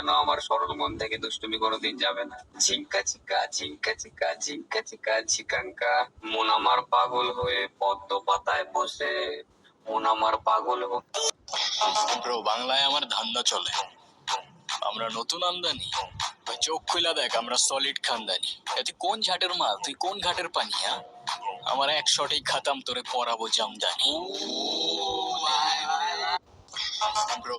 জানো আমার সরল মন থেকে দুষ্টুমি কোনোদিন যাবে না। ঝিঙ্কা চিকা ঝিঙ্কা চিকা ঝিঙ্কা চিকা ঝিকাঙ্কা, মন আমার পাগল হয়ে পদ্ম পাতায় বসে, মন আমার পাগল ব্রো বাংলায় আমার ধান্দা চলে, আমরা নতুন আমদানি। চোখ খুলা দেখ, আমরা সলিড খানদানি। তুই কোন ঝাটের মাল, তুই কোন ঘাটের পানি? আমার এক শটেই খাতাম, তোরে পরাবো জামদানি। ব্রো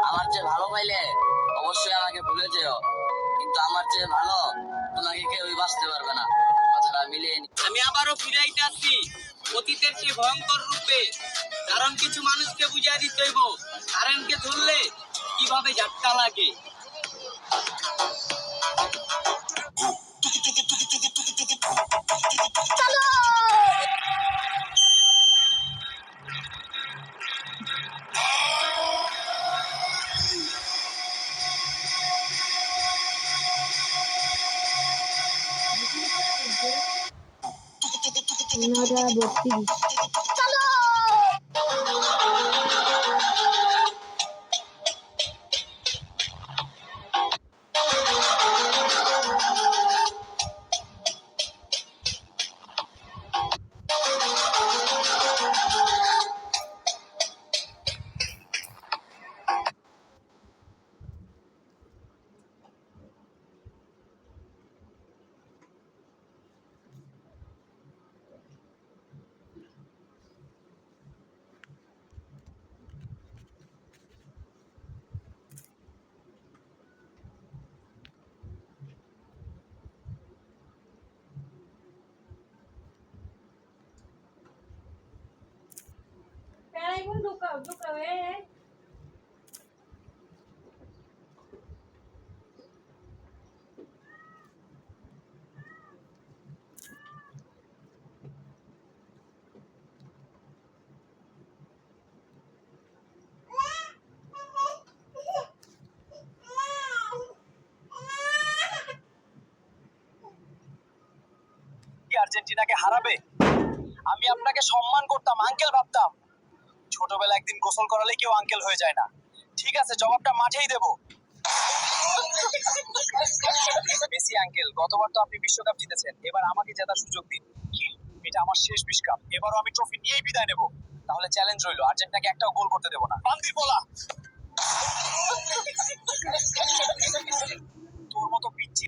আমার চেয়ে ভালো পাইলে অবশ্যই আমাকে ভুলে যেও, কিন্তু আমার চেয়ে ভালো তোমাকে কেউই বাঁচতে পারবে না। কথাটা মিলিয়ে নি। আমি আবারও ফিরে আইতাছি অতীতের সেই ভয়ঙ্কর রূপে, কারণ কিছু মানুষকে বুঝিয়ে দিতে হইব কারেন্টকে ধরলে কিভাবে ঝাটকা লাগে। Peraí, vamos do café. আর্জেন্টিনাকে হারাবে? আমি আপনাকে সম্মান করতাম, আঙ্কেল ভাবতাম। ছোটবেলা একদিন গোসল করালে কেউ আঙ্কেল হয়ে যায় না। ঠিক আছে, জবাবটা মাঠেই দেব। মেসি আঙ্কেল, গতবার তো আপনি বিশ্বকাপ জিতেছেন, এবার আমাকে জেতার সুযোগ দিন। এটা আমার শেষ বিশ্বকাপ, এবারও আমি ট্রফি নিয়েই বিদায় নেব। তাহলে চ্যালেঞ্জ রইলো, আর্জেন্টিনাকে একটাও গোল করতে দেব না। বান্দির বলা তোর মতো পিচ্ছি